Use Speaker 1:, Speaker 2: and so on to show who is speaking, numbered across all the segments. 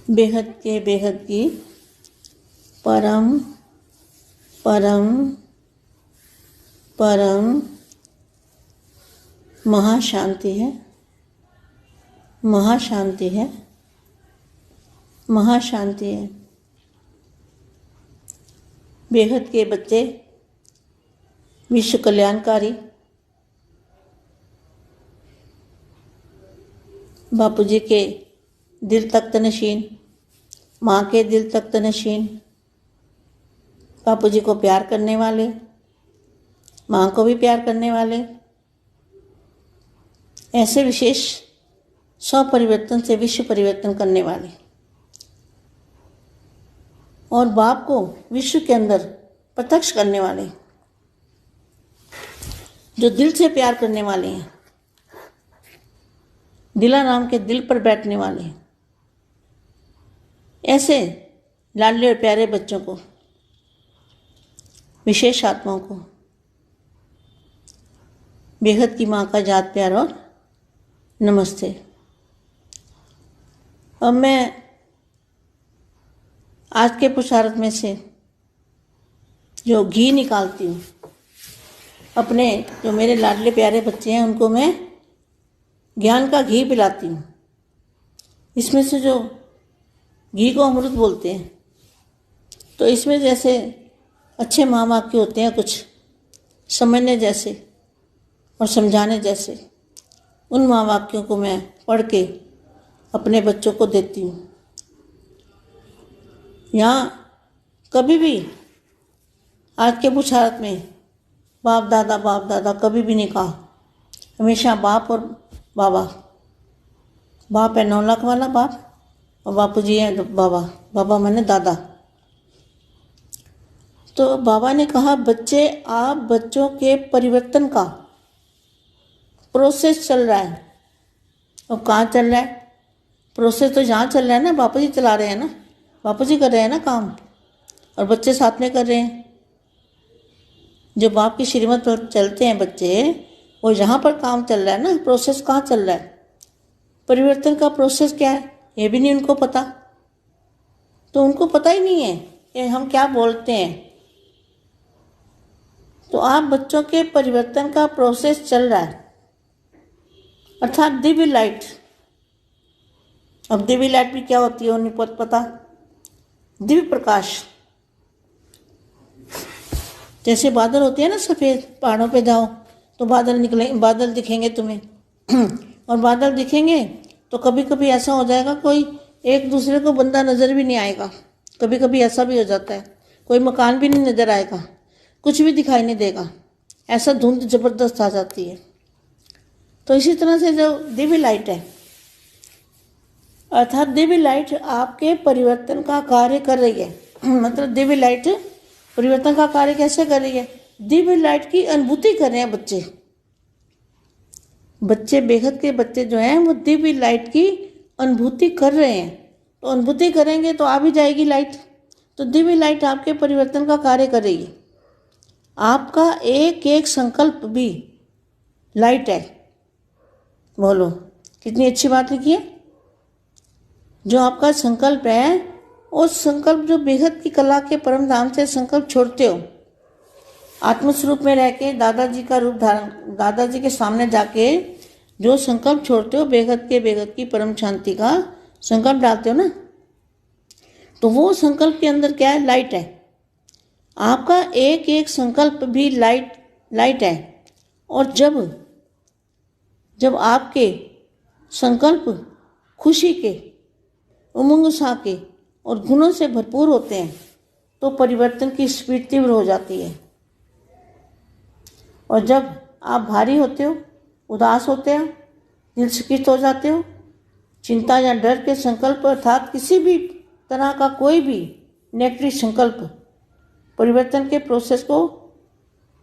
Speaker 1: बेहद की परम परम परम महाशांति है, महाशांति है, महाशांति है। बेहद के बच्चे विश्व कल्याणकारी बापू जी के दिल तख्त नशीन, माँ के दिल तख्त नशीन, बापू जी को प्यार करने वाले, माँ को भी प्यार करने वाले, ऐसे विशेष स्वपरिवर्तन से विश्व परिवर्तन करने वाले और बाप को विश्व के अंदर प्रत्यक्ष करने वाले, जो दिल से प्यार करने वाले हैं, दिलाराम के दिल पर बैठने वाले हैं। ऐसे लाडले और प्यारे बच्चों को, विशेष आत्माओं को बेहद की माँ का जात प्यार और नमस्ते। अब मैं आज के पुरुषार्थ में से जो घी निकालती हूँ, अपने जो मेरे लाडले प्यारे बच्चे हैं उनको मैं ज्ञान का घी पिलाती हूँ। इसमें से जो घी को अमृत बोलते हैं, तो इसमें जैसे अच्छे महावाक्य होते हैं, कुछ समझने जैसे और समझाने जैसे, उन महावाक्यों को मैं पढ़ के अपने बच्चों को देती हूँ। यहाँ कभी भी आज के पुरुषार्थ में बाप दादा कभी भी नहीं कहा, हमेशा बाप और बाबा। बाप है 9 लाख वाला बाप और बापू जी है बाबा। बाबा माने दादा। तो बाबा ने कहा, बच्चे आप बच्चों के परिवर्तन का प्रोसेस चल रहा है। अब कहाँ चल रहा है प्रोसेस? तो जहाँ चल रहा है ना, बापू जी चला रहे हैं ना, बापू जी कर रहे हैं ना काम, और बच्चे साथ में कर रहे हैं। जो बाप की श्रीमत पर चलते हैं बच्चे, वो जहाँ पर काम चल रहा है ना, प्रोसेस कहाँ चल रहा है, परिवर्तन का प्रोसेस क्या है, ये भी नहीं उनको पता। तो उनको पता ही नहीं है कि हम क्या बोलते हैं। तो आप बच्चों के परिवर्तन का प्रोसेस चल रहा है, अर्थात दिव्य लाइट। अब दिव्य लाइट भी क्या होती है उन्हें पता। दिव्य प्रकाश, जैसे बादल होते हैं ना सफ़ेद, पहाड़ों पे जाओ तो बादल निकले, बादल दिखेंगे तुम्हें और बादल दिखेंगे तो कभी कभी ऐसा हो जाएगा कोई एक दूसरे को बंदा नज़र भी नहीं आएगा। कभी कभी ऐसा भी हो जाता है, कोई मकान भी नहीं नज़र आएगा, कुछ भी दिखाई नहीं देगा, ऐसा धुंध ज़बरदस्त आ जाती है। तो इसी तरह से जो दिव्य लाइट है, अर्थात दिव्य लाइट आपके परिवर्तन का कार्य कर रही है। मतलब दिव्य लाइट परिवर्तन का कार्य कैसे कर रही है? दिव्य लाइट की अनुभूति कर रहे हैं बच्चे। बच्चे बेहद के बच्चे जो हैं वो दिव्य लाइट की अनुभूति कर रहे हैं। तो अनुभूति करेंगे तो आ भी जाएगी लाइट। तो दिव्य लाइट आपके परिवर्तन का कार्य कर रही है। आपका एक एक संकल्प भी लाइट है। बोलो कितनी अच्छी बात लिखी है। जो आपका संकल्प है, उस संकल्प जो बेहद की कला के परम धाम से संकल्प छोड़ते हो, आत्मस्वरूप में रह के दादाजी का रूप धारण, दादाजी के सामने जाके जो संकल्प छोड़ते हो, बेहद की परम शांति का संकल्प डालते हो ना, तो वो संकल्प के अंदर क्या है? लाइट है। आपका एक एक संकल्प भी लाइट है। और जब आपके संकल्प खुशी के, उमंग उत्साह के और गुणों से भरपूर होते हैं, तो परिवर्तन की स्पीड तीव्र हो जाती है। और जब आप भारी होते हो, उदास होते हो, दिल शिकिस्त हो जाते हो, चिंता या डर के संकल्प अर्थात किसी भी तरह का कोई भी नेगेटिव संकल्प परिवर्तन के प्रोसेस को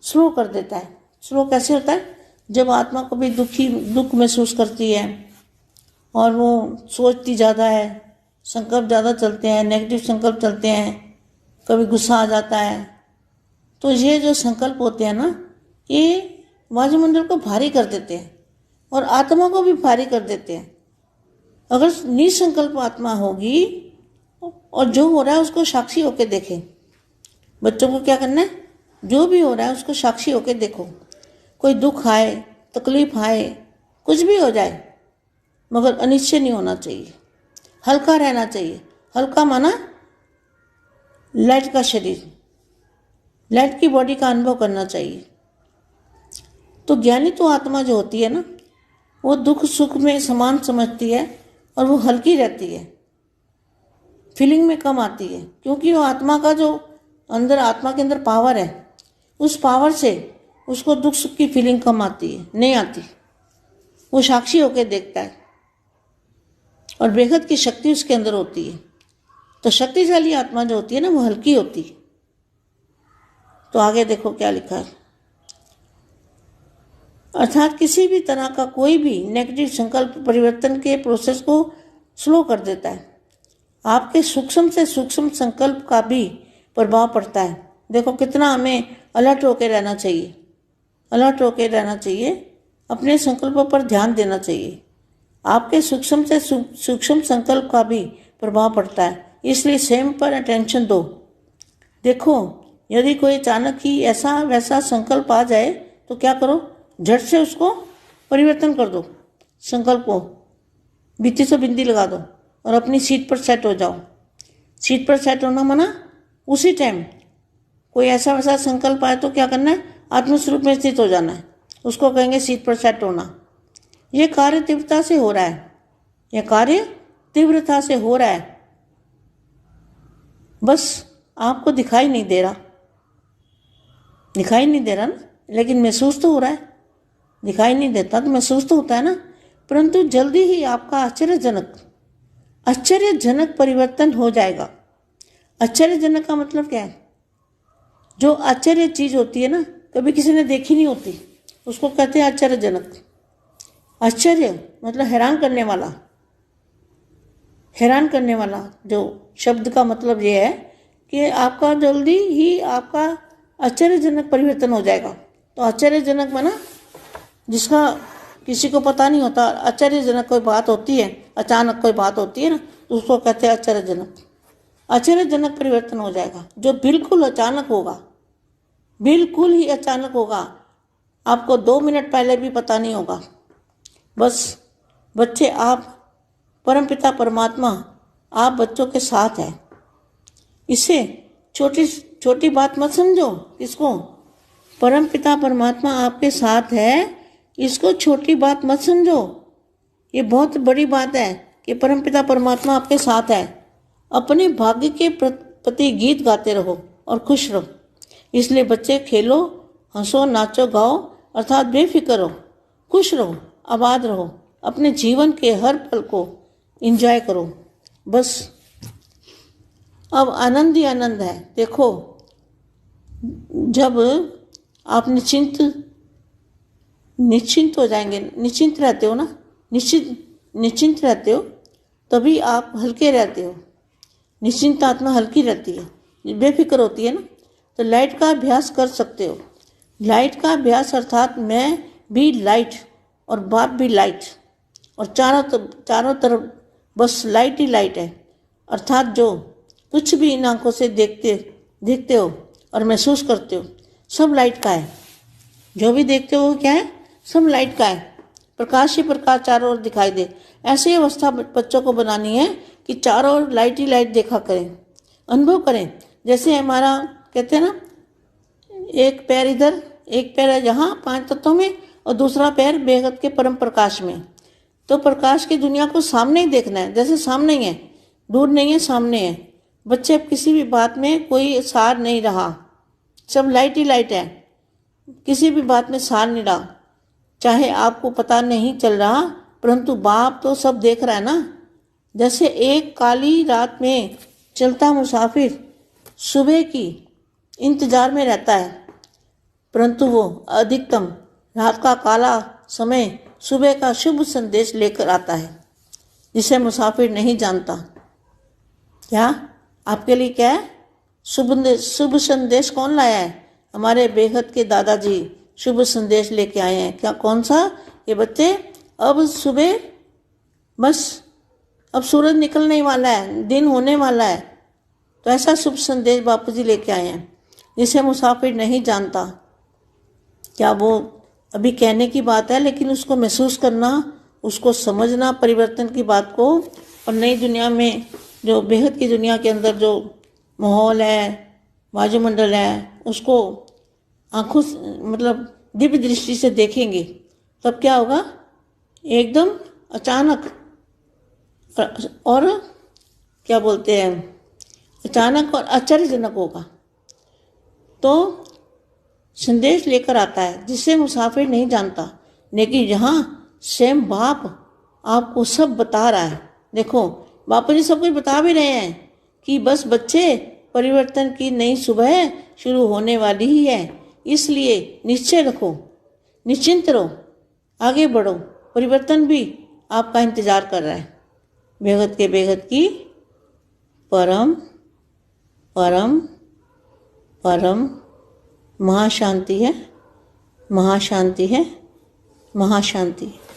Speaker 1: स्लो कर देता है। स्लो कैसे होता है? जब आत्मा कभी दुख महसूस करती है और वो सोचती ज़्यादा है, संकल्प ज़्यादा चलते हैं, नेगेटिव संकल्प चलते हैं, कभी गुस्सा आ जाता है, तो ये जो संकल्प होते हैं ना, ये वायुमंडल को भारी कर देते हैं और आत्मा को भी भारी कर देते हैं। अगर निसंकल्प आत्मा होगी और जो हो रहा है उसको साक्षी होकर देखें। बच्चों को क्या करना है, जो भी हो रहा है उसको साक्षी होकर देखो। कोई दुख आए, तकलीफ आए, कुछ भी हो जाए, मगर अनिश्चय नहीं होना चाहिए, हल्का रहना चाहिए। हल्का माना लाइट का शरीर, लाइट की बॉडी का अनुभव करना चाहिए। तो ज्ञानी तो आत्मा जो होती है ना, वो दुख सुख में समान समझती है और वो हल्की रहती है, फीलिंग में कम आती है, क्योंकि वो आत्मा का जो अंदर, आत्मा के अंदर पावर है, उस पावर से उसको दुख सुख की फीलिंग कम आती है, नहीं आती। वो साक्षी होकर देखता है और बेहद की शक्ति उसके अंदर होती है। तो शक्तिशाली आत्मा जो होती है ना, वो हल्की होती है। तो आगे देखो क्या लिखा है। अर्थात किसी भी तरह का कोई भी नेगेटिव संकल्प परिवर्तन के प्रोसेस को स्लो कर देता है। आपके सूक्ष्म से सूक्ष्म संकल्प का भी प्रभाव पड़ता है। देखो कितना हमें अलर्ट होकर रहना चाहिए, अलर्ट होकर रहना चाहिए, अपने संकल्पों पर ध्यान देना चाहिए। आपके सूक्ष्म से सूक्ष्म संकल्प का भी प्रभाव पड़ता है, इसलिए स्वयं पर अटेंशन दो। देखो यदि कोई अचानक ही ऐसा वैसा संकल्प आ जाए तो क्या करो, झट से उसको परिवर्तन कर दो, संकल्प को बिंदी से बिंदी लगा दो और अपनी सीट पर सेट हो जाओ। सीट पर सेट होना माना उसी टाइम कोई ऐसा वैसा संकल्प आए तो क्या करना है, आत्मस्वरूप में स्थित हो जाना है, उसको कहेंगे सीट पर सेट होना। ये कार्य तीव्रता से हो रहा है, यह कार्य तीव्रता से हो रहा है, बस आपको दिखाई नहीं दे रहा, दिखाई नहीं दे रहा ना, लेकिन महसूस तो हो रहा है। दिखाई नहीं देता तो महसूस तो होता है ना, परंतु जल्दी ही आपका आश्चर्यजनक परिवर्तन हो जाएगा। आश्चर्यजनक का मतलब क्या है, जो आश्चर्य चीज होती है ना, कभी किसी ने देखी नहीं होती, उसको कहते हैं आश्चर्यजनक। आश्चर्य मतलब हैरान करने वाला, हैरान करने वाला जो शब्द का मतलब ये है कि आपका जल्दी ही आपका आश्चर्यजनक परिवर्तन हो जाएगा। तो आश्चर्यजनक माना जिसका किसी को पता नहीं होता, आश्चर्यजनक कोई बात होती है, अचानक कोई बात होती है ना, तो उसको कहते हैं आश्चर्यजनक। आश्चर्यजनक परिवर्तन हो जाएगा जो बिल्कुल अचानक होगा, बिल्कुल ही अचानक होगा, आपको 2 मिनट पहले भी पता नहीं होगा। बस बच्चे, आप परमपिता परमात्मा आप बच्चों के साथ है, इसे छोटी छोटी बात मत समझो। इसको परमपिता परमात्मा आपके साथ है, इसको छोटी बात मत समझो, ये बहुत बड़ी बात है कि परमपिता परमात्मा आपके साथ है। अपने भाग्य के प्रति गीत गाते रहो और खुश रहो। इसलिए बच्चे खेलो, हंसो, नाचो, गाओ, अर्थात बेफिक्र रहो, खुश रहो, आबाद रहो, अपने जीवन के हर पल को एंजॉय करो। बस अब आनंद ही आनंद है। देखो जब आप निश्चिंत हो जाएंगे, निश्चिंत रहते हो ना, निश्चिंत रहते हो, तभी आप हल्के रहते हो। निश्चिंत आत्मा हल्की रहती है, बेफिक्र होती है ना। तो लाइट का अभ्यास कर सकते हो। लाइट का अभ्यास अर्थात मैं भी लाइट और बाप भी लाइट, और चारों तरफ बस लाइट ही लाइट है। अर्थात जो कुछ भी इन आंखों से देखते हो और महसूस करते हो, सब लाइट का है। जो भी देखते हो क्या है, सब लाइट का है। प्रकाश ही प्रकाश चारों ओर दिखाई दे। ऐसी अवस्था बच्चों को बनानी है कि चारों ओर लाइट ही लाइट देखा करें, अनुभव करें। जैसे हमारा कहते हैं ना, एक पैर इधर, एक पैर है यहाँ 5 तत्वों में, और दूसरा पैर बेहद के परम प्रकाश में। तो प्रकाश की दुनिया को सामने ही देखना है, जैसे सामने ही है, दूर नहीं है, सामने है। बच्चे अब किसी भी बात में कोई सार नहीं रहा, सब लाइट ही लाइट है, किसी भी बात में सार नहीं रहा। चाहे आपको पता नहीं चल रहा, परंतु बाप तो सब देख रहा है ना। जैसे एक काली रात में चलता मुसाफिर सुबह की इंतजार में रहता है, परंतु वो अधिकतम रात का काला समय सुबह का शुभ संदेश लेकर आता है, जिसे मुसाफिर नहीं जानता। क्या आपके लिए क्या है शुभ संदेश? कौन लाया है? हमारे बेहद के दादाजी शुभ संदेश लेके आए हैं। क्या, कौन सा? ये बच्चे, अब सुबह, बस अब सूरज निकलने वाला है, दिन होने वाला है, तो ऐसा शुभ संदेश बापू जी लेके आए हैं, जिसे मुसाफिर नहीं जानता। क्या वो अभी कहने की बात है, लेकिन उसको महसूस करना, उसको समझना परिवर्तन की बात को, और नई दुनिया में जो बेहद की दुनिया के अंदर जो माहौल है, वायुमंडल है, उसको आंखों मतलब दिव्य दृष्टि से देखेंगे, तब क्या होगा, एकदम अचानक और क्या बोलते हैं, अचानक और आश्चर्यजनक होगा। तो संदेश लेकर आता है जिसे मुसाफिर नहीं जानता, लेकिन यहाँ स्वयं बाप आपको सब बता रहा है। देखो बापू जी सब कुछ बता भी रहे हैं कि बस बच्चे, परिवर्तन की नई सुबह शुरू होने वाली ही है, इसलिए निश्चय रखो, निश्चिंत रहो, आगे बढ़ो, परिवर्तन भी आपका इंतजार कर रहा है। बेहद के बेहद की परम परम परम महाशांति है, महाशांति है, महाशांति है।